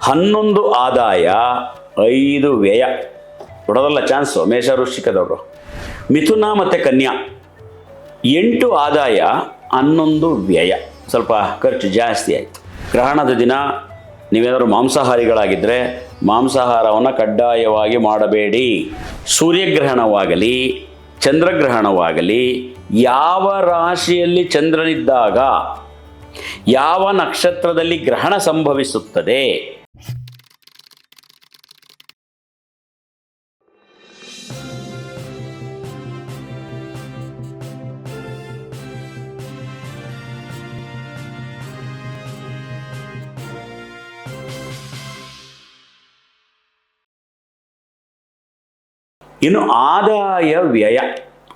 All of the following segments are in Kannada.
11 ಆದಾಯ 5 ವ್ಯಯ. ಕೊಡೋದಲ್ಲ ಚಾನ್ಸು ಮೇಷ ವೃಶ್ಚಿಕದವರು. ಮಿಥುನ ಮತ್ತು ಕನ್ಯಾ 8 ಆದಾಯ 11 ವ್ಯಯ. ಸ್ವಲ್ಪ ಖರ್ಚು ಜಾಸ್ತಿ ಆಯಿತು. ಗ್ರಹಣದ ದಿನ ನೀವೇನಾದರೂ ಮಾಂಸಾಹಾರಿಗಳಾಗಿದ್ದರೆ ಮಾಂಸಾಹಾರವನ್ನು ಕಡ್ಡಾಯವಾಗಿ ಮಾಡಬೇಡಿ. ಸೂರ್ಯಗ್ರಹಣವಾಗಲಿ ಚಂದ್ರಗ್ರಹಣವಾಗಲಿ ಯಾವ ರಾಶಿಯಲ್ಲಿ ಚಂದ್ರನಿದ್ದಾಗ ಯಾವ ನಕ್ಷತ್ರದಲ್ಲಿ ಗ್ರಹಣ ಸಂಭವಿಸುತ್ತದೆ ಇನ್ನು ಆದಾಯ ವ್ಯಯ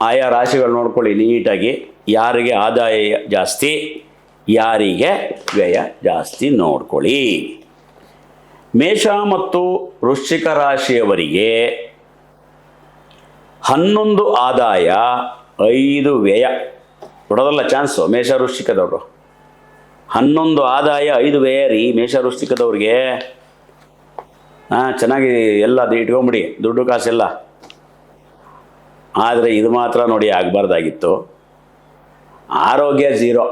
ಆಯಾ ರಾಶಿಗಳು ನೋಡ್ಕೊಳ್ಳಿ ನೀಟಾಗಿ. ಯಾರಿಗೆ ಆದಾಯ ಜಾಸ್ತಿ ಯಾರಿಗೆ ವ್ಯಯ ಜಾಸ್ತಿ ನೋಡ್ಕೊಳ್ಳಿ. ಮೇಷ ಮತ್ತು ವೃಶ್ಚಿಕ ರಾಶಿಯವರಿಗೆ 11 ಆದಾಯ 5 ವ್ಯಯ. ಕೊಡೋದಲ್ಲ ಚಾನ್ಸು ಮೇಷ ವೃಶ್ಚಿಕದವರು. 11 ಆದಾಯ 5 ವ್ಯಯ ರೀ ಮೇಷ ವೃಶ್ಚಿಕದವ್ರಿಗೆ. ಚೆನ್ನಾಗಿ ಎಲ್ಲ ಅದು ಇಟ್ಕೊಂಬಿಡಿ ದುಡ್ಡು ಕಾಸೆಲ್ಲ. ಆದರೆ ಇದು ಮಾತ್ರ ನೋಡಿ ಆಗಬಾರ್ದಾಗಿತ್ತು. ಆರೋಗ್ಯ 0,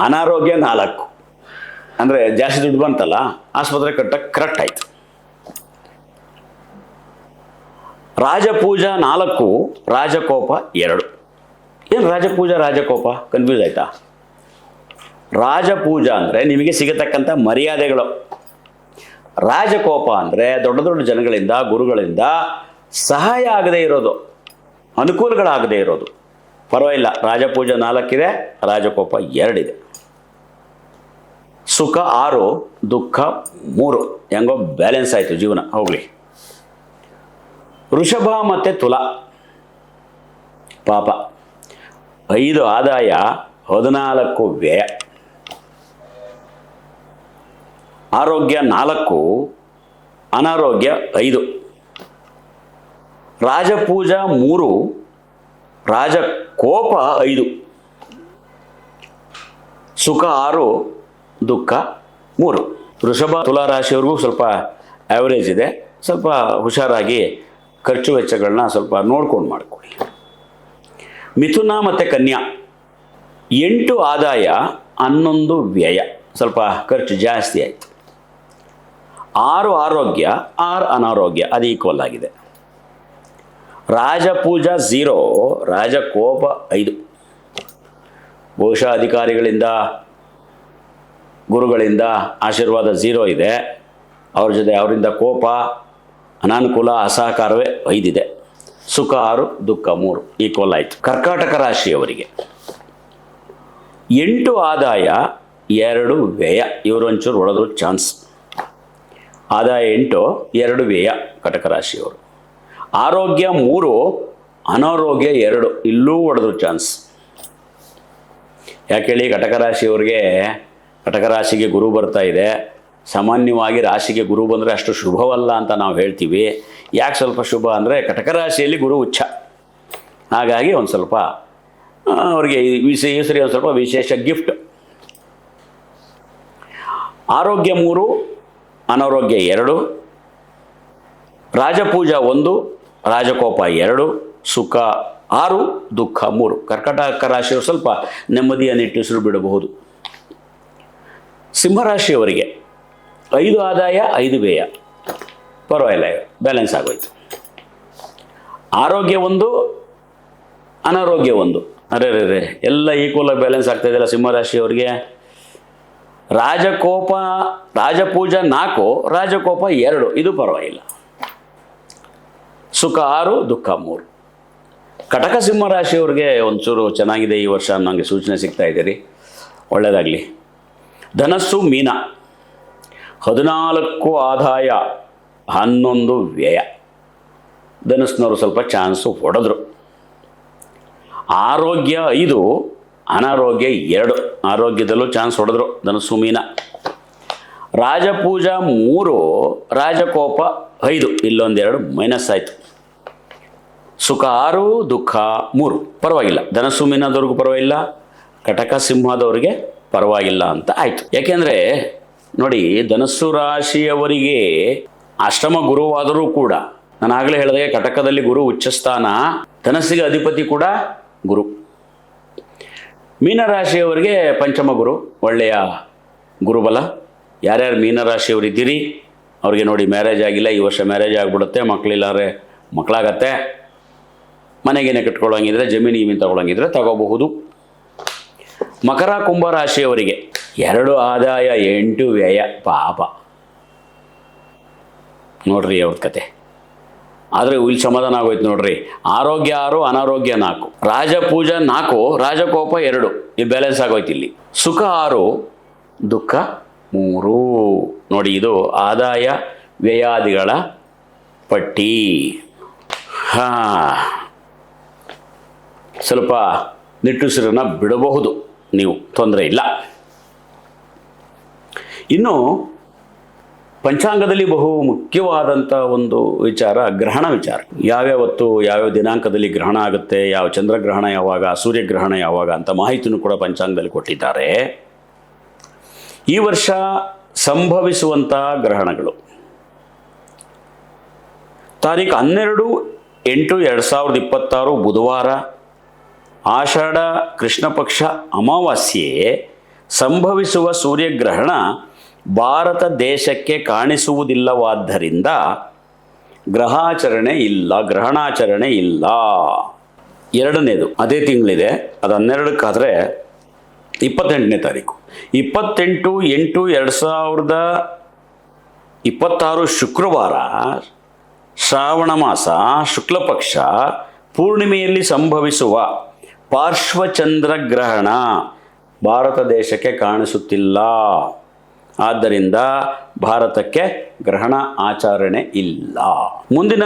ಅನಾರೋಗ್ಯ 4. ಅಂದರೆ ಜಾಸ್ತಿ ದುಡ್ಡು ಬಂತಲ್ಲ ಆಸ್ಪತ್ರೆ ಕಟ್ಟಕ್ಕೆ ಕರೆಕ್ಟ್ ಆಯಿತು. ರಾಜಪೂಜಾ 4, ರಾಜಕೋಪ 2. ಏನು ರಾಜಕೋಪ ಕನ್ಫ್ಯೂಸ್ ಆಯಿತಾ? ರಾಜಪೂಜಾ ಅಂದರೆ ನಿಮಗೆ ಸಿಗತಕ್ಕಂಥ ಮರ್ಯಾದೆಗಳು. ರಾಜಕೋಪ ಅಂದರೆ ದೊಡ್ಡ ದೊಡ್ಡ ಜನಗಳಿಂದ ಗುರುಗಳಿಂದ ಸಹಾಯ ಆಗದೇ ಇರೋದು, ಅನುಕೂಲಗಳಾಗದೇ ಇರೋದು. ಪರವಾಗಿಲ್ಲ, ರಾಜಪೂಜೆ 4 ಇದೆ, ರಾಜಕೋಪ 2 ಇದೆ. ಸುಖ 6, ದುಃಖ 3. ಹೆಂಗೋ ಬ್ಯಾಲೆನ್ಸ್ ಆಯಿತು ಜೀವನ. ಹೋಗಲಿ. ವೃಷಭ ಮತ್ತು ತುಲಾ ಪಾಪ 5 ಆದಾಯ 14 ವ್ಯಯ. ಆರೋಗ್ಯ 4, ಅನಾರೋಗ್ಯ 5. ರಾಜಪೂಜಾ 3, ರಾಜಕೋಪ 5. ಸುಖ 6, ದುಃಖ 3. ವೃಷಭ ತುಲಾ ರಾಶಿಯವ್ರಿಗೂ ಸ್ವಲ್ಪ ಆ್ಯಾವ್ರೇಜ್ ಇದೆ. ಸ್ವಲ್ಪ ಹುಷಾರಾಗಿ ಖರ್ಚು ವೆಚ್ಚಗಳನ್ನ ಸ್ವಲ್ಪ ನೋಡ್ಕೊಂಡು ಮಾಡ್ಕೊಳ್ಳಿ. ಮಿಥುನ ಮತ್ತು ಕನ್ಯಾ 8 ಆದಾಯ 11 ವ್ಯಯ. ಸ್ವಲ್ಪ ಖರ್ಚು ಜಾಸ್ತಿ ಆಯಿತು. 6 ಆರೋಗ್ಯ 6 ಅನಾರೋಗ್ಯ, ಅದು ಈಕ್ವಲ್ ಆಗಿದೆ. ರಾಜಪೂಜಾ 0, ರಾಜಕೋಪ 5. ಬಹುಶಃ ಅಧಿಕಾರಿಗಳಿಂದ ಗುರುಗಳಿಂದ ಆಶೀರ್ವಾದ 0 ಇದೆ. ಅವ್ರ ಜೊತೆ ಅವರಿಂದ ಕೋಪ, ಅನಾನುಕೂಲ, ಅಸಹಕಾರವೇ 5 ಇದೆ. ಸುಖ 6, ದುಃಖ 3 ಈಕ್ವಲ್ ಆಯಿತು. ಕರ್ಕಾಟಕ ರಾಶಿಯವರಿಗೆ 8 ಆದಾಯ 2 ವ್ಯಯ. ಇವರು ಒಂಚೂರು ಹೊಡೆದ್ರು ಚಾನ್ಸ್. ಆದಾಯ 8, 2 ವ್ಯಯ ಕಟಕ ರಾಶಿಯವರು. ಆರೋಗ್ಯ 3, ಅನಾರೋಗ್ಯ 2. ಇಲ್ಲೂ ಹೊಡೆದ್ರು ಚಾನ್ಸ್. ಯಾಕೆ ಹೇಳಿ? ಕಟಕ ರಾಶಿಯವ್ರಿಗೆ ಕಟಕ ರಾಶಿಗೆ ಗುರು ಬರ್ತಾ ಇದೆ. ಸಾಮಾನ್ಯವಾಗಿ ರಾಶಿಗೆ ಗುರು ಬಂದರೆ ಅಷ್ಟು ಶುಭವಲ್ಲ ಅಂತ ನಾವು ಹೇಳ್ತೀವಿ. ಯಾಕೆ ಸ್ವಲ್ಪ ಶುಭ ಅಂದರೆ ಕಟಕ ರಾಶಿಯಲ್ಲಿ ಗುರು ಉಚ್ಚ. ಹಾಗಾಗಿ ಒಂದು ಸ್ವಲ್ಪ ಅವ್ರಿಗೆ ಈ ಸರಿ ಒಂದು ಸ್ವಲ್ಪ ವಿಶೇಷ ಗಿಫ್ಟ್. ಆರೋಗ್ಯ 3, ಅನಾರೋಗ್ಯ 2. ರಾಜಪೂಜಾ 1, ರಾಜಕೋಪ 2. ಸುಖ 6, ದುಃಖ 3. ಕರ್ಕಾಟಕ ರಾಶಿಯವರು ಸ್ವಲ್ಪ ನೆಮ್ಮದಿಯ ನಿಟ್ಟುಸಿರು ಬಿಡಬಹುದು. ಸಿಂಹರಾಶಿಯವರಿಗೆ 5 ಆದಾಯ 5 ವ್ಯಯ. ಪರವಾಗಿಲ್ಲ, ಬ್ಯಾಲೆನ್ಸ್ ಆಗೋಯ್ತು. ಆರೋಗ್ಯ 1, ಅನಾರೋಗ್ಯ 1. ಅರೆ ಎಲ್ಲ ಈಕ್ವಲಾಗಿ ಬ್ಯಾಲೆನ್ಸ್ ಆಗ್ತಾಯಿದೆಯಲ್ಲ ಸಿಂಹರಾಶಿಯವರಿಗೆ. ರಾಜಪೂಜಾ 4, ರಾಜಕೋಪ 2. ಇದು ಪರವಾಗಿಲ್ಲ. ಸುಖ 6, ದುಃಖ 3. ಕಟಕ ಸಿಂಹರಾಶಿಯವ್ರಿಗೆ ಒಂಚೂರು ಚೆನ್ನಾಗಿದೆ ಈ ವರ್ಷ, ನನಗೆ ಸೂಚನೆ ಸಿಗ್ತಾ ಇದೆ ರೀ. ಒಳ್ಳೆಯದಾಗಲಿ. ಧನಸ್ಸು ಮೀನ 14 ಆದಾಯ 11 ವ್ಯಯ. ಧನಸ್ಸಿನವರು ಸ್ವಲ್ಪ ಚಾನ್ಸು ಹೊಡೆದ್ರು. ಆರೋಗ್ಯ 5, ಅನಾರೋಗ್ಯ 2. ಆರೋಗ್ಯದಲ್ಲೂ ಚಾನ್ಸ್ ಹೊಡೆದ್ರು ಧನಸ್ಸು ಮೀನ. ರಾಜಪೂಜಾ 3, ರಾಜಕೋಪ 5. ಇಲ್ಲೊಂದೆರಡು ಮೈನಸ್ ಆಯಿತು. ಸುಖ 6, ದುಃಖ 3. ಪರವಾಗಿಲ್ಲ. ಧನಸ್ಸು ಮೀನದವ್ರಿಗೂ ಪರವಾಗಿಲ್ಲ, ಕಟಕ ಸಿಂಹದವ್ರಿಗೆ ಪರವಾಗಿಲ್ಲ ಅಂತ ಆಯಿತು. ಯಾಕೆಂದರೆ ನೋಡಿ, ಧನಸ್ಸು ರಾಶಿಯವರಿಗೆ ಅಷ್ಟಮ ಗುರುವಾದರೂ ಕೂಡ, ನಾನು ಆಗಲೇ ಹೇಳಿದೆ ಕಟಕದಲ್ಲಿ ಗುರು ಉಚ್ಚಸ್ಥಾನ, ಧನಸ್ಸಿಗೆ ಅಧಿಪತಿ ಕೂಡ ಗುರು. ಮೀನರಾಶಿಯವರಿಗೆ ಪಂಚಮ ಗುರು, ಒಳ್ಳೆಯ ಗುರುಬಲ. ಯಾರ್ಯಾರು ಮೀನರಾಶಿಯವರಿದ್ದೀರಿ ಅವ್ರಿಗೆ ನೋಡಿ, ಮ್ಯಾರೇಜ್ ಆಗಿಲ್ಲ, ಈ ವರ್ಷ ಮ್ಯಾರೇಜ್ ಆಗಿಬಿಡುತ್ತೆ, ಮಕ್ಕಳಿಲ್ಲಾರೆ ಮಕ್ಕಳಾಗತ್ತೆ, ಮನೆಗೇನೆ ಕಟ್ಕೊಳ್ಳೋಂಗಿದ್ರೆ, ಜಮೀನು ತಗೊಳ್ಳೋಂಗಿದ್ರೆ ತಗೋಬಹುದು. ಮಕರ ಕುಂಭ ರಾಶಿಯವರಿಗೆ 2 ಆದಾಯ 8 ವ್ಯಯ, ಪಾಪ ನೋಡ್ರಿ ಅವ್ರ ಕತೆ. ಆದರೆ ಇಲ್ಲಿ ಸಮಾಧಾನ ಆಗೋಯ್ತು ನೋಡ್ರಿ. ಆರೋಗ್ಯ 6, ಅನಾರೋಗ್ಯ 4, ರಾಜಪೂಜ 4, ರಾಜಕೋಪ 2, ಈ ಬ್ಯಾಲೆನ್ಸ್ ಆಗೋಯ್ತು ಇಲ್ಲಿ. ಸುಖ 6, ದುಃಖ 3. ನೋಡಿ, ಇದು ಆದಾಯ ವ್ಯಯಾದಿಗಳ ಪಟ್ಟಿ. ಸ್ವಲ್ಪ ನಿಟ್ಟುಸಿರನ್ನು ಬಿಡಬಹುದು ನೀವು, ತೊಂದರೆ ಇಲ್ಲ. ಇನ್ನು ಪಂಚಾಂಗದಲ್ಲಿ ಬಹು ಮುಖ್ಯವಾದಂಥ ಒಂದು ವಿಚಾರ ಗ್ರಹಣ ವಿಚಾರ. ಯಾವ್ಯಾವತ್ತು ಯಾವ್ಯಾವ ದಿನಾಂಕದಲ್ಲಿ ಗ್ರಹಣ ಆಗುತ್ತೆ, ಯಾವ ಚಂದ್ರಗ್ರಹಣ ಯಾವಾಗ, ಸೂರ್ಯಗ್ರಹಣ ಯಾವಾಗ ಅಂತ ಮಾಹಿತಿನೂ ಕೂಡ ಪಂಚಾಂಗದಲ್ಲಿ ಕೊಟ್ಟಿದ್ದಾರೆ. ಈ ವರ್ಷ ಸಂಭವಿಸುವಂಥ ಗ್ರಹಣಗಳು ತಾರೀಕು 12/8/2026 ಬುಧವಾರ, ಆಷಾಢ ಕೃಷ್ಣ ಪಕ್ಷ ಅಮಾವಾಸ್ಯೆ ಸಂಭವಿಸುವ ಸೂರ್ಯಗ್ರಹಣ ಭಾರತ ದೇಶಕ್ಕೆ ಕಾಣಿಸುವುದಿಲ್ಲವಾದ್ದರಿಂದ ಗ್ರಹಾಚರಣೆ ಇಲ್ಲ. ಎರಡನೇದು ಅದೇ ತಿಂಗಳಿದೆ, ಅದು 12ಕ್ಕಾದರೆ 28ನೇ ತಾರೀಕು, 28/8/2026 ಶುಕ್ರವಾರ, ಶ್ರಾವಣ ಮಾಸ ಶುಕ್ಲ ಪಕ್ಷ ಪೂರ್ಣಿಮೆಯಲ್ಲಿ ಸಂಭವಿಸುವ ಪಾರ್ಶ್ವಚಂದ್ರಗ್ರಹಣ ಭಾರತ ದೇಶಕ್ಕೆ ಕಾಣಿಸುತ್ತಿಲ್ಲ. ಆದ್ದರಿಂದ ಭಾರತಕ್ಕೆ ಗ್ರಹಣ ಆಚರಣೆ ಇಲ್ಲ. ಮುಂದಿನ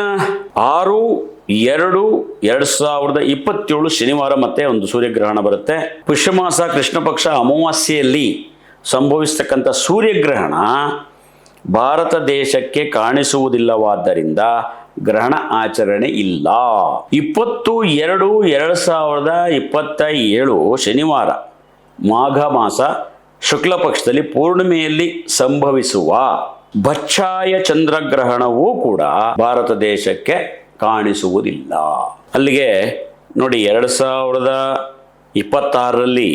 6/2/2027 ಶನಿವಾರ ಮತ್ತೆ ಒಂದು ಸೂರ್ಯಗ್ರಹಣ ಬರುತ್ತೆ. ಪುಷ್ಯಮಾಸ ಕೃಷ್ಣ ಪಕ್ಷ ಅಮಾವಾಸ್ಯೆಯಲ್ಲಿ ಸಂಭವಿಸ್ತಕ್ಕಂಥ ಸೂರ್ಯಗ್ರಹಣ ಭಾರತ ದೇಶಕ್ಕೆ ಕಾಣಿಸುವುದಿಲ್ಲವಾದ್ದರಿಂದ ಗ್ರಹಣ ಆಚರಣೆ ಇಲ್ಲ. 20/2/2027 ಶನಿವಾರ ಮಾಘ ಮಾಸ ಶುಕ್ಲ ಪಕ್ಷದಲ್ಲಿ ಪೂರ್ಣಿಮೆಯಲ್ಲಿ ಸಂಭವಿಸುವ ಬಚ್ಚಾಯ ಚಂದ್ರಗ್ರಹಣವೂ ಕೂಡ ಭಾರತ ದೇಶಕ್ಕೆ ಕಾಣಿಸುವುದಿಲ್ಲ. ಅಲ್ಲಿಗೆ ನೋಡಿ, 2026ರಲ್ಲಿ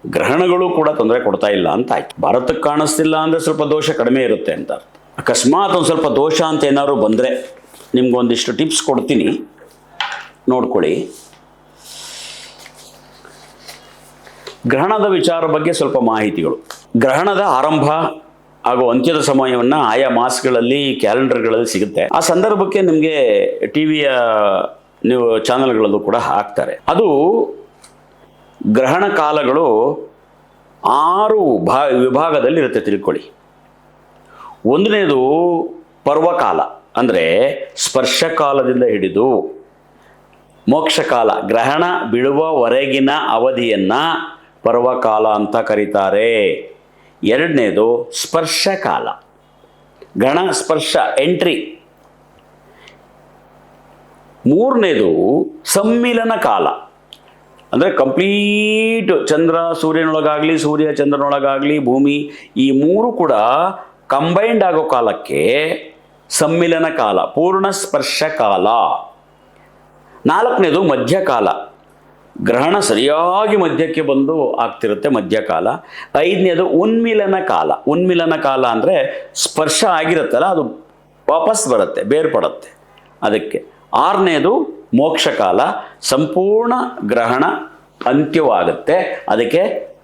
ಗ್ರಹಣಗಳು ಕೂಡ ತೊಂದರೆ ಕೊಡ್ತಾ ಇಲ್ಲ ಅಂತ ಆಯ್ತು. ಭಾರತಕ್ಕೆ ಕಾಣಿಸ್ತಿಲ್ಲ ಅಂದರೆ ಸ್ವಲ್ಪ ದೋಷ ಕಡಿಮೆ ಇರುತ್ತೆ ಅಂತ ಅರ್ಥ. ಅಕಸ್ಮಾತ್ ಒಂದು ಸ್ವಲ್ಪ ದೋಷ ಅಂತ ಏನಾದ್ರು ಬಂದರೆ ನಿಮ್ಗೊಂದಿಷ್ಟು ಟಿಪ್ಸ್ ಕೊಡ್ತೀನಿ, ನೋಡ್ಕೊಳ್ಳಿ. ಗ್ರಹಣದ ವಿಚಾರ ಬಗ್ಗೆ ಸ್ವಲ್ಪ ಮಾಹಿತಿಗಳು. ಗ್ರಹಣದ ಆರಂಭ ಹಾಗೂ ಅಂತ್ಯದ ಸಮಯವನ್ನು ಆಯಾ ಮಾಸಗಳಲ್ಲಿ ಕ್ಯಾಲೆಂಡರ್ಗಳಲ್ಲಿ ಸಿಗುತ್ತೆ. ಆ ಸಂದರ್ಭಕ್ಕೆ ನಿಮಗೆ ಟಿವಿಯ ನೀವು ಚಾನಲ್ಗಳಲ್ಲೂ ಕೂಡ ಹಾಕ್ತಾರೆ. ಅದು ಗ್ರಹಣ ಕಾಲಗಳು 6 ವಿಭಾಗದಲ್ಲಿ ಇರುತ್ತೆ, ತಿಳ್ಕೊಳ್ಳಿ. ಒಂದನೇದು ಪರ್ವಕಾಲ, ಅಂದರೆ ಸ್ಪರ್ಶಕಾಲದಿಂದ ಹಿಡಿದು ಮೋಕ್ಷಕಾಲ, ಗ್ರಹಣ ಬೀಳುವವರೆಗಿನ ಅವಧಿಯನ್ನು ಪರ್ವಕಾಲ ಅಂತ ಕರೀತಾರೆ. ಎರಡನೇದು ಸ್ಪರ್ಶಕಾಲ, ಗಣ ಸ್ಪರ್ಶ ಎಂಟ್ರಿ. ಮೂರನೇದು ಸಮ್ಮಿಲನ ಕಾಲ, ಅಂದರೆ ಕಂಪ್ಲೀಟ್ ಚಂದ್ರ ಸೂರ್ಯನೊಳಗಾಗಲಿ, ಸೂರ್ಯ ಚಂದ್ರನೊಳಗಾಗಲಿ, ಭೂಮಿ, ಈ ಮೂರು ಕೂಡ ಕಂಬೈಂಡ್ ಆಗೋ ಕಾಲಕ್ಕೆ ಸಮ್ಮಿಲನ ಕಾಲ, ಪೂರ್ಣ ಸ್ಪರ್ಶ ಕಾಲ. ನಾಲ್ಕನೇದು ಮಧ್ಯಕಾಲ, ಗ್ರಹಣ ಸರಿಯಾಗಿ ಮಧ್ಯಕ್ಕೆ ಬಂದು ಆಗ್ತಿರುತ್ತೆ, ಮಧ್ಯಕಾಲ. ಐದನೇದು ಉನ್ಮಿಲನ ಕಾಲ. ಉನ್ಮಿಲನ ಕಾಲ ಅಂದರೆ ಸ್ಪರ್ಶ ಆಗಿರುತ್ತಲ್ಲ ಅದು ವಾಪಸ್ ಬರುತ್ತೆ, ಬೇರ್ಪಡುತ್ತೆ ಅದಕ್ಕೆ. ಆರನೇದು ಮೋಕ್ಷಕಾಲ, ಸಂಪೂರ್ಣ ಗ್ರಹಣ ಅಂತ್ಯವಾಗುತ್ತೆ, ಅದಕ್ಕೆ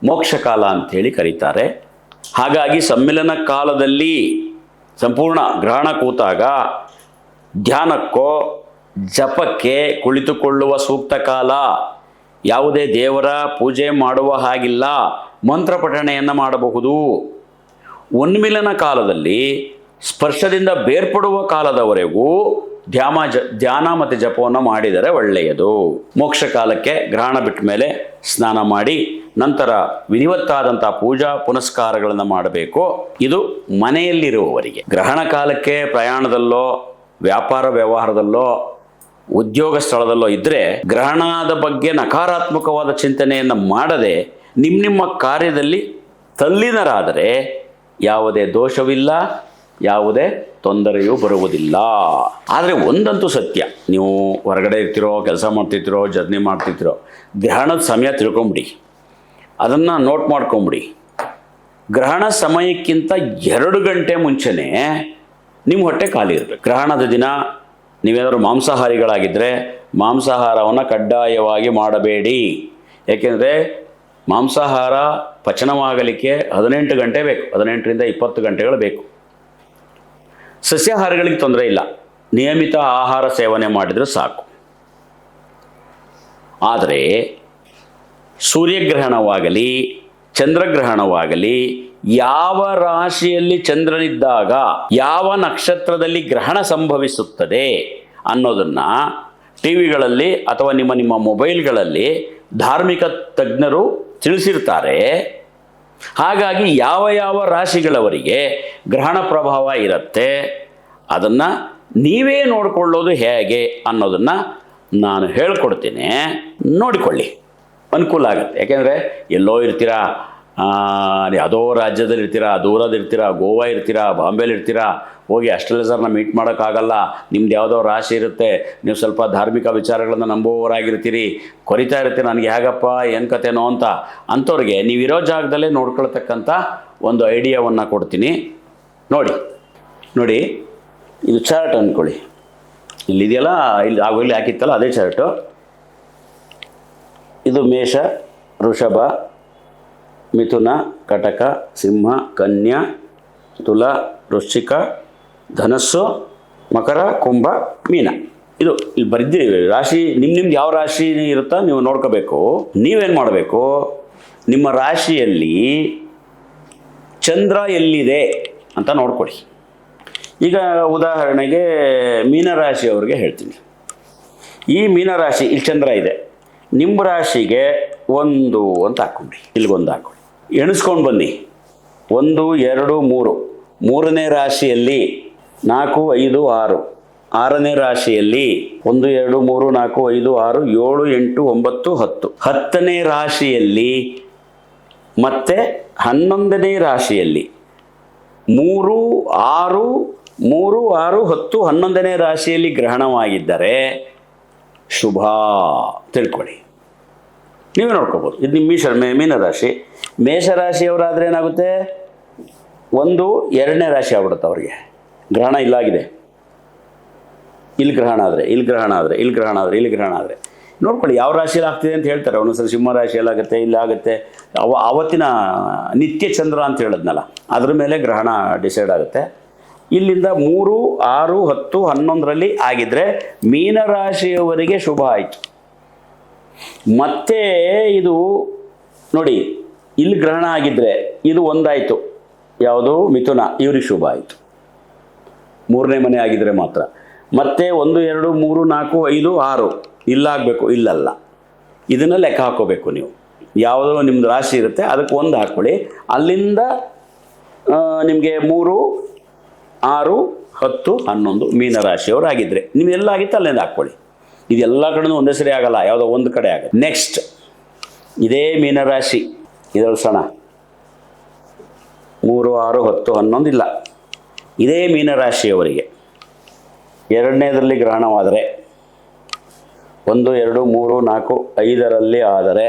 ಮೋಕ್ಷಕಾಲ ಅಂಥೇಳಿ ಕರೀತಾರೆ. ಹಾಗಾಗಿ ಸಮ್ಮಿಲನ ಕಾಲದಲ್ಲಿ ಸಂಪೂರ್ಣ ಗ್ರಹಣ ಕೂತಾಗ ಧ್ಯಾನಕ್ಕೋ ಜಪಕ್ಕೆ ಕುಳಿತುಕೊಳ್ಳುವ ಸೂಕ್ತ ಕಾಲ. ಯಾವುದೇ ದೇವರ ಪೂಜೆ ಮಾಡುವ ಹಾಗಿಲ್ಲ, ಮಂತ್ರ ಪಠಣೆಯನ್ನು ಮಾಡಬಹುದು. ಉನ್ಮಿಲನ ಕಾಲದಲ್ಲಿ ಸ್ಪರ್ಶದಿಂದ ಬೇರ್ಪಡುವ ಕಾಲದವರೆಗೂ ಧ್ಯಾನ ಮತ್ತು ಜಪವನ್ನು ಮಾಡಿದರೆ ಒಳ್ಳೆಯದು. ಮೋಕ್ಷ ಕಾಲಕ್ಕೆ ಗ್ರಹಣ ಬಿಟ್ಟ ಮೇಲೆ ಸ್ನಾನ ಮಾಡಿ ನಂತರ ವಿಧಿವತ್ತಾದಂಥ ಪೂಜಾ ಪುನಸ್ಕಾರಗಳನ್ನು ಮಾಡಬೇಕು. ಇದು ಮನೆಯಲ್ಲಿರುವವರಿಗೆ. ಗ್ರಹಣ ಕಾಲಕ್ಕೆ ಪ್ರಯಾಣದಲ್ಲೋ ವ್ಯಾಪಾರ ವ್ಯವಹಾರದಲ್ಲೋ ಉದ್ಯೋಗ ಸ್ಥಳದಲ್ಲೋ ಇದ್ದರೆ ಗ್ರಹಣದ ಬಗ್ಗೆ ನಕಾರಾತ್ಮಕವಾದ ಚಿಂತನೆಯನ್ನು ಮಾಡದೆ ನಿಮ್ಮ ಕಾರ್ಯದಲ್ಲಿ ತಲ್ಲೀನರಾದರೆ ಯಾವುದೇ ದೋಷವಿಲ್ಲ, ಯಾವುದೇ ತೊಂದರೆಯೂ ಬರುವುದಿಲ್ಲ. ಆದರೆ ಒಂದಂತೂ ಸತ್ಯ, ನೀವು ಹೊರಗಡೆ ಇರ್ತಿರೋ, ಕೆಲಸ ಮಾಡ್ತಿರ್ತಿರೋ, ಜರ್ನಿ ಮಾಡ್ತಿರ್ತಿರೋ, ಗ್ರಹಣದ ಸಮಯ ತಿಳ್ಕೊಂಬಿಡಿ, ಅದನ್ನು ನೋಟ್ ಮಾಡ್ಕೊಂಬಿಡಿ. ಗ್ರಹಣ ಸಮಯಕ್ಕಿಂತ 2 ಗಂಟೆ ಮುಂಚೆನೇ ನಿಮ್ಮ ಹೊಟ್ಟೆ ಖಾಲಿ ಇರಬೇಕು. ಗ್ರಹಣದ ದಿನ ನೀವೇನಾದರೂ ಮಾಂಸಾಹಾರಿಗಳಾಗಿದ್ದರೆ ಮಾಂಸಾಹಾರವನ್ನು ಕಡ್ಡಾಯವಾಗಿ ಮಾಡಬೇಡಿ. ಏಕೆಂದರೆ ಮಾಂಸಾಹಾರ ಪಚನವಾಗಲಿಕ್ಕೆ 18 ಗಂಟೆ ಬೇಕು, 18ರಿಂದ 20 ಗಂಟೆಗಳು ಬೇಕು. ಸಸ್ಯಾಹಾರಿಗಳಿಗೆ ತೊಂದರೆ ಇಲ್ಲ, ನಿಯಮಿತ ಆಹಾರ ಸೇವನೆ ಮಾಡಿದರೆ ಸಾಕು. ಆದರೆ ಸೂರ್ಯಗ್ರಹಣವಾಗಲಿ ಚಂದ್ರಗ್ರಹಣವಾಗಲಿ, ಯಾವ ರಾಶಿಯಲ್ಲಿ ಚಂದ್ರನಿದ್ದಾಗ ಯಾವ ನಕ್ಷತ್ರದಲ್ಲಿ ಗ್ರಹಣ ಸಂಭವಿಸುತ್ತದೆ ಅನ್ನೋದನ್ನು ಟಿ ವಿಗಳಲ್ಲಿ ಅಥವಾ ನಿಮ್ಮ ಮೊಬೈಲ್ಗಳಲ್ಲಿ ಧಾರ್ಮಿಕ ತಜ್ಞರು ತಿಳಿಸಿರ್ತಾರೆ. ಹಾಗಾಗಿ ಯಾವ ರಾಶಿಗಳವರಿಗೆ ಗ್ರಹಣ ಪ್ರಭಾವ ಇರುತ್ತೆ ಅದನ್ನು ನೀವೇ ನೋಡಿಕೊಳ್ಳೋದು ಹೇಗೆ ಅನ್ನೋದನ್ನು ನಾನು ಹೇಳ್ಕೊಡ್ತೀನಿ, ನೋಡಿಕೊಳ್ಳಿ, ಅನುಕೂಲ ಆಗುತ್ತೆ. ಯಾಕೆಂದರೆ ಎಲ್ಲೋ ಇರ್ತೀರಾ, ಯಾವುದೋ ರಾಜ್ಯದಲ್ಲಿ ಇರ್ತೀರಾ, ದೂರದಿರ್ತೀರಾ, ಗೋವಾ ಇರ್ತೀರಾ, ಬಾಂಬೆಲಿ ಇರ್ತೀರಾ, ಹೋಗಿ ಅಷ್ಟೆಲ್ಲ ಸರ್ನ ಮೀಟ್ ಮಾಡೋಕ್ಕಾಗಲ್ಲ. ನಿಮ್ದು ಯಾವುದೋ ರಾಶಿ ಇರುತ್ತೆ, ನೀವು ಸ್ವಲ್ಪ ಧಾರ್ಮಿಕ ವಿಚಾರಗಳನ್ನು ನಂಬುವವರಾಗಿರ್ತೀರಿ, ಕೊರಿತಾ ಇರ್ತೀರಿ ನನಗೆ ಹೇಗಪ್ಪ ಏನು ಕತೆನೋ ಅಂತ. ಅಂಥವ್ರಿಗೆ ನೀವಿರೋ ಜಾಗದಲ್ಲೇ ನೋಡ್ಕೊಳ್ತಕ್ಕಂಥ ಒಂದು ಐಡಿಯಾವನ್ನು ಕೊಡ್ತೀನಿ. ನೋಡಿ ಇದು ಚಾರ್ಟ್ ಅಂದ್ಕೊಳ್ಳಿ, ಇಲ್ಲಿದೆಯಲ್ಲ, ಇಲ್ಲಿ ಆವಾಗಲೇ ಹಾಕಿತ್ತಲ್ಲ ಅದೇ ಚಾರ್ಟು. ಇದು ಮೇಷ, ವೃಷಭ, ಮಿಥುನ, ಕಟಕ, ಸಿಂಹ, ಕನ್ಯಾ, ತುಲ, ವೃಶ್ಚಿಕ, ಧನಸ್ಸು, ಮಕರ, ಕುಂಭ, ಮೀನ. ಇದು ಇಲ್ಲಿ ಬರೆದಿದ್ದೀವಿ ರಾಶಿ. ನಿಮ್ದು ಯಾವ ರಾಶಿ ಇರುತ್ತೋ ನೀವು ನೋಡ್ಕೋಬೇಕು. ನೀವೇನು ಮಾಡಬೇಕು, ನಿಮ್ಮ ರಾಶಿಯಲ್ಲಿ ಚಂದ್ರ ಎಲ್ಲಿದೆ ಅಂತ ನೋಡ್ಕೊಳ್ಳಿ. ಈಗ ಉದಾಹರಣೆಗೆ ಮೀನರಾಶಿಯವ್ರಿಗೆ ಹೇಳ್ತೀನಿ. ಈ ಮೀನರಾಶಿ ಇಲ್ಲಿ ಚಂದ್ರ ಇದೆ, ನಿಮ್ಮ ರಾಶಿಗೆ 1 ಅಂತ ಹಾಕ್ಕೊಂಡ್ರಿ, ಇಲ್ಲಿಗೊಂದು ಹಾಕ್ಕೊಳ್ಳಿ, ಎಣಿಸ್ಕೊಂಡು ಬನ್ನಿ. 1, 2, 3. 3ನೇ ರಾಶಿಯಲ್ಲಿ 4, 5, 6. 6ನೇ ರಾಶಿಯಲ್ಲಿ 1, 2, 3, 4, 5, 6, 7, 8, 9, 10. 10ನೇ ರಾಶಿಯಲ್ಲಿ ಮತ್ತೆ 11ನೇ ರಾಶಿಯಲ್ಲಿ 3, 6, 10, 11ನೇ ರಾಶಿಯಲ್ಲಿ ಗ್ರಹಣವಾಗಿದ್ದರೆ ಶುಭ ತಿಳ್ಕೊಳ್ಳಿ. ನೀವೇ ನೋಡ್ಕೋಬೋದು. ಇದು ನಿಮ್ಮ ಮೀನರಾಶಿ. ಮೇಷರಾಶಿಯವರಾದರೆ ಏನಾಗುತ್ತೆ, 1, 2ನೇ ರಾಶಿ ಆಗ್ಬಿಡುತ್ತೆ ಅವ್ರಿಗೆ. ಗ್ರಹಣ ಇಲ್ಲಾಗಿದೆ, ಇಲ್ಲಿ ಗ್ರಹಣ ಆದರೆ, ಇಲ್ಲಿ ಗ್ರಹಣ ಆದರೆ, ಇಲ್ಲಿ ಗ್ರಹಣ ಆದರೆ, ಇಲ್ಲಿ ಗ್ರಹಣ ಆದರೆ ನೋಡ್ಕೊಳ್ಳಿ ಯಾವ ರಾಶಿಯಲ್ಲಿ ಆಗ್ತಿದೆ ಅಂತ ಹೇಳ್ತಾರೆ. ಒಂದೊಂದ್ಸರಿ ಸಿಂಹ ರಾಶಿಯಲ್ಲಾಗುತ್ತೆ, ಇಲ್ಲಿ ಆಗುತ್ತೆ. ಆವತ್ತಿನ ನಿತ್ಯ ಚಂದ್ರ ಅಂತ ಹೇಳಿದ್ನಲ್ಲ, ಅದ್ರ ಮೇಲೆ ಗ್ರಹಣ ಡಿಸೈಡ್ ಆಗುತ್ತೆ. ಇಲ್ಲಿಂದ 3, 6, 10, 11ರಲ್ಲಿ ಆಗಿದ್ದರೆ ಮೀನರಾಶಿಯವರಿಗೆ ಶುಭ ಆಯಿತು. ಮತ್ತೆ ಇದು ನೋಡಿ, ಇಲ್ಲಿ ಗ್ರಹಣ ಆಗಿದ್ದರೆ ಇದು ಒಂದಾಯಿತು, ಯಾವುದು ಮಿಥುನ, ಇವ್ರಿಗೆ ಶುಭ ಆಯಿತು. 3ನೇ ಮನೆ ಆಗಿದ್ದರೆ ಮಾತ್ರ. ಮತ್ತೆ 1, 2, 3, 4, 5, 6 ಇಲ್ಲಾಗಬೇಕು, ಇಲ್ಲಲ್ಲ. ಇದನ್ನು ಲೆಕ್ಕ ಹಾಕೋಬೇಕು ನೀವು. ಯಾವುದೋ ನಿಮ್ಮದು ರಾಶಿ ಇರುತ್ತೆ ಅದಕ್ಕೆ 1 ಹಾಕ್ಕೊಳ್ಳಿ. ಅಲ್ಲಿಂದ ನಿಮಗೆ 3, 6, 10, 11 ಮೀನರಾಶಿಯವರಾಗಿದ್ದರೆ ನಿಮ್ಮೆಲ್ಲ ಆಗಿತ್ತು ಅಲ್ಲಿಂದ ಹಾಕ್ಕೊಳ್ಳಿ. ಇದೆಲ್ಲ ಕಡೆನೂ ಒಂದೇ ಸರಿ ಆಗಲ್ಲ, ಯಾವುದೋ ಒಂದು ಕಡೆ ಆಗುತ್ತೆ. ನೆಕ್ಸ್ಟ್ ಇದೇ ಮೀನರಾಶಿ ಇದರಲ್ಲಿ ಸಣ 3, 6, 10, 11 ಇಲ್ಲ. ಇದೇ ಮೀನರಾಶಿಯವರಿಗೆ 2ನೇದರಲ್ಲಿ ಗ್ರಹಣವಾದರೆ 1, 2, 3, 4, 5ರಲ್ಲಿ ಆದರೆ,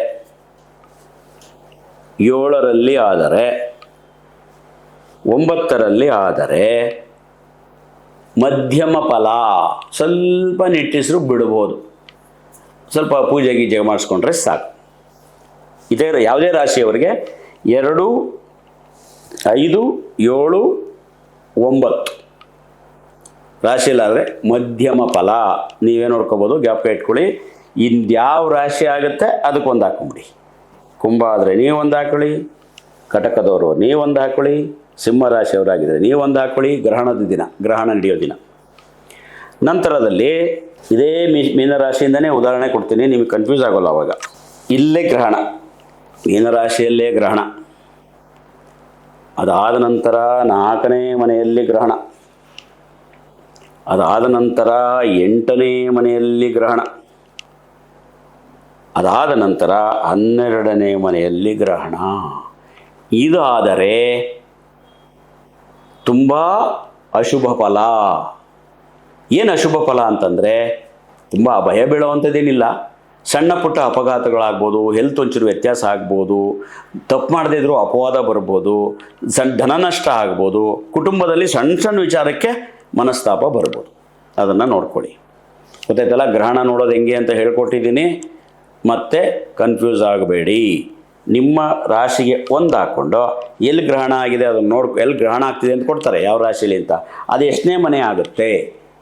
7ರಲ್ಲಿ ಆದರೆ, 9ರಲ್ಲಿ ಆದರೆ ಮಧ್ಯಮ ಫಲ, ಸ್ವಲ್ಪ ನಿಟ್ಟಿಸರು ಬಿಡ್ಬೋದು, ಸ್ವಲ್ಪ ಪೂಜೆ ಗೀಜೆ ಮಾಡಿಸ್ಕೊಂಡ್ರೆ ಸಾಕು. ಇದೇ ಯಾವುದೇ ರಾಶಿಯವರಿಗೆ 2, 5, 7, 9 ರಾಶಿಯಲ್ಲಾದರೆ ಮಧ್ಯಮ ಫಲ. ನೀವೇ ನೋಡ್ಕೋಬೋದು, ಜ್ಞಾಪಕ ಇಟ್ಕೊಳ್ಳಿ. ಯಾವ ರಾಶಿ ಆಗುತ್ತೆ ಅದಕ್ಕೊಂದು ಹಾಕ್ಕೊಂಬಿಡಿ. ಕುಂಭ ಆದರೆ ನೀವೊಂದು ಹಾಕ್ಕೊಳ್ಳಿ, ಕಟಕದವರು ನೀವೊಂದು ಹಾಕ್ಕೊಳ್ಳಿ, ಸಿಂಹ ರಾಶಿಯವರಾಗಿದ್ದರೆ ನೀವೊಂದು ಹಾಕ್ಕೊಳ್ಳಿ. ಗ್ರಹಣದ ದಿನ, ಗ್ರಹಣ ನಡೆಯೋ ದಿನ. ನಂತರದಲ್ಲಿ ಇದೇ ಮೀನರಾಶಿಯಿಂದನೇ ಉದಾಹರಣೆ ಕೊಡ್ತೀನಿ, ನಿಮಗೆ ಕನ್ಫ್ಯೂಸ್ ಆಗೋಲ್ಲ. ಅವಾಗ ಇಲ್ಲೇ ಗ್ರಹಣ, ಮೀನರಾಶಿಯಲ್ಲೇ ಗ್ರಹಣ, ಅದಾದ ನಂತರ 4ನೇ ಮನೆಯಲ್ಲಿ ಗ್ರಹಣ, ಅದಾದ ನಂತರ 8ನೇ ಮನೆಯಲ್ಲಿ ಗ್ರಹಣ, ಅದಾದ ನಂತರ 12ನೇ ಮನೆಯಲ್ಲಿ ಗ್ರಹಣ. ಇದಾದರೆ ತುಂಬ ಅಶುಭ ಫಲ. ಏನು ಅಶುಭ ಫಲ ಅಂತಂದರೆ ತುಂಬ ಭಯ ಬೀಳುವಂಥದ್ದೇನಿಲ್ಲ. ಸಣ್ಣ ಪುಟ್ಟ ಅಪಘಾತಗಳಾಗ್ಬೋದು, ಹೆಲ್ತ್ ಒಂಚೂರು ವ್ಯತ್ಯಾಸ ಆಗ್ಬೋದು, ತಪ್ಪು ಮಾಡದೇ ಇದ್ರೂ ಅಪವಾದ ಬರ್ಬೋದು, ಧನ ನಷ್ಟ ಆಗ್ಬೋದು, ಕುಟುಂಬದಲ್ಲಿ ಸಣ್ಣ ಸಣ್ಣ ವಿಚಾರಕ್ಕೆ ಮನಸ್ತಾಪ ಬರ್ಬೋದು. ಅದನ್ನು ನೋಡ್ಕೊಳ್ಳಿ. ಗೊತ್ತಾಯ್ತಲ್ಲ, ಗ್ರಹಣ ನೋಡೋದು ಹೆಂಗೆ ಅಂತ ಹೇಳ್ಕೊಟ್ಟಿದ್ದೀನಿ. ಮತ್ತೆ ಕನ್ಫ್ಯೂಸ್ ಆಗಬೇಡಿ. ನಿಮ್ಮ ರಾಶಿಗೆ ಒಂದು ಹಾಕ್ಕೊಂಡು ಎಲ್ಲಿ ಗ್ರಹಣ ಆಗಿದೆ ಅದನ್ನು ಎಲ್ಲಿ ಗ್ರಹಣ ಆಗ್ತಿದೆ ಅಂತ ಕೊಡ್ತಾರೆ, ಯಾವ ರಾಶಿಲಿ ಅಂತ, ಅದು ಎಷ್ಟನೇ ಮನೆ ಆಗುತ್ತೆ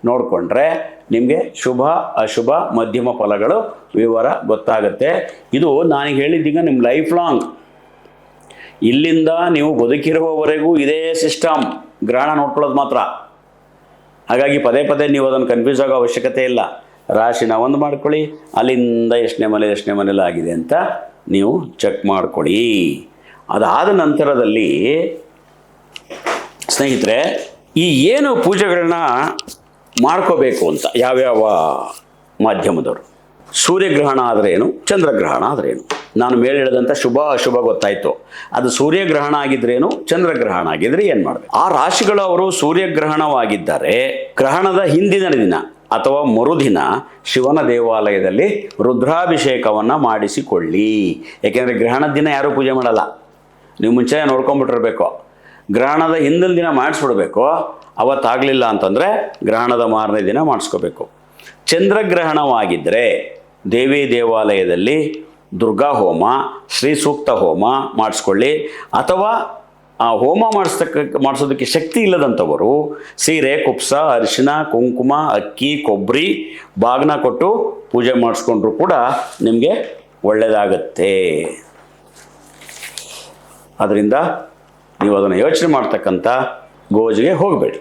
ನೋಡಿಕೊಂಡ್ರೆ ನಿಮಗೆ ಶುಭ ಅಶುಭ ಮಧ್ಯಮ ಫಲಗಳು ವಿವರ ಗೊತ್ತಾಗುತ್ತೆ. ಇದು ನಾನು ಹೇಳಿದ್ದೀಗ ನಿಮ್ಮ ಲೈಫ್ ಲಾಂಗ್, ಇಲ್ಲಿಂದ ನೀವು ಬದುಕಿರುವವರೆಗೂ ಇದೇ ಸಿಸ್ಟಮ್, ಗ್ರಹಣ ನೋಡ್ಕೊಳ್ಳೋದು ಮಾತ್ರ. ಹಾಗಾಗಿ ಪದೇ ಪದೇ ನೀವು ಅದನ್ನು ಕನ್ಫ್ಯೂಸ್ ಆಗೋ ಅವಶ್ಯಕತೆ ಇಲ್ಲ. ರಾಶಿನ ಒಂದು ಮಾಡ್ಕೊಳ್ಳಿ, ಅಲ್ಲಿಂದ ಎಷ್ಟನೇ ಮನೇಲಿ ಆಗಿದೆ ಅಂತ ನೀವು ಚೆಕ್ ಮಾಡ್ಕೊಳ್ಳಿ. ಅದಾದ ನಂತರದಲ್ಲಿ ಸ್ನೇಹಿತರೆ, ಈ ಏನು ಪೂಜೆಗಳನ್ನ ಮಾಡ್ಕೋಬೇಕು ಅಂತ ಯಾವ್ಯಾವ ಮಾಧ್ಯಮದವರು, ಸೂರ್ಯಗ್ರಹಣ ಆದ್ರೇನು, ಚಂದ್ರಗ್ರಹಣ ಆದ್ರೇನು, ನಾನು ಮೇಲೆ ಹೇಳಿದಂಥ ಶುಭ ಅಶುಭ ಗೊತ್ತಾಯಿತು. ಅದು ಸೂರ್ಯಗ್ರಹಣ ಆಗಿದ್ರೇನು, ಚಂದ್ರಗ್ರಹಣ ಆಗಿದ್ರೆ ಏನು ಮಾಡಬೇಕು. ಆ ರಾಶಿಗಳು ಅವರು ಸೂರ್ಯಗ್ರಹಣವಾಗಿದ್ದರೆ ಗ್ರಹಣದ ಹಿಂದಿನ ದಿನ ಅಥವಾ ಮರುದಿನ ಶಿವನ ದೇವಾಲಯದಲ್ಲಿ ರುದ್ರಾಭಿಷೇಕವನ್ನು ಮಾಡಿಸಿಕೊಳ್ಳಿ. ಏಕೆಂದರೆ ಗ್ರಹಣದ ದಿನ ಯಾರೂ ಪೂಜೆ ಮಾಡಲ್ಲ, ನೀವು ಮುಂಚೆ ನೋಡ್ಕೊಂಬಿಟ್ಟಿರ್ಬೇಕು. ಗ್ರಹಣದ ಹಿಂದಿನ ದಿನ ಮಾಡಿಸ್ಬಿಡ್ಬೇಕು. ಅವತ್ತಾಗಲಿಲ್ಲ ಅಂತಂದರೆ ಗ್ರಹಣದ ಮಾರನೇ ದಿನ ಮಾಡಿಸ್ಕೋಬೇಕು. ಚಂದ್ರಗ್ರಹಣವಾಗಿದ್ದರೆ ದೇವಿ ದೇವಾಲಯದಲ್ಲಿ ದುರ್ಗಾ ಹೋಮ, ಶ್ರೀ ಸೂಕ್ತ ಹೋಮ ಮಾಡಿಸ್ಕೊಳ್ಳಿ. ಅಥವಾ ಆ ಹೋಮ ಮಾಡಿಸೋದಕ್ಕೆ ಶಕ್ತಿ ಇಲ್ಲದಂಥವರು ಸೀರೆ, ಕುಪ್ಸ, ಅರಿಶಿನ, ಕುಂಕುಮ, ಅಕ್ಕಿ, ಕೊಬ್ಬರಿ, ಬಾಗ್ನ ಕೊಟ್ಟು ಪೂಜೆ ಮಾಡಿಸ್ಕೊಂಡ್ರೂ ಕೂಡ ನಿಮಗೆ ಒಳ್ಳೆಯದಾಗತ್ತೆ. ಅದರಿಂದ ನೀವು ಅದನ್ನು ಯೋಚನೆ ಮಾಡ್ತಕ್ಕಂಥ ಗೋಜಿಗೆ ಹೋಗಬೇಡಿ.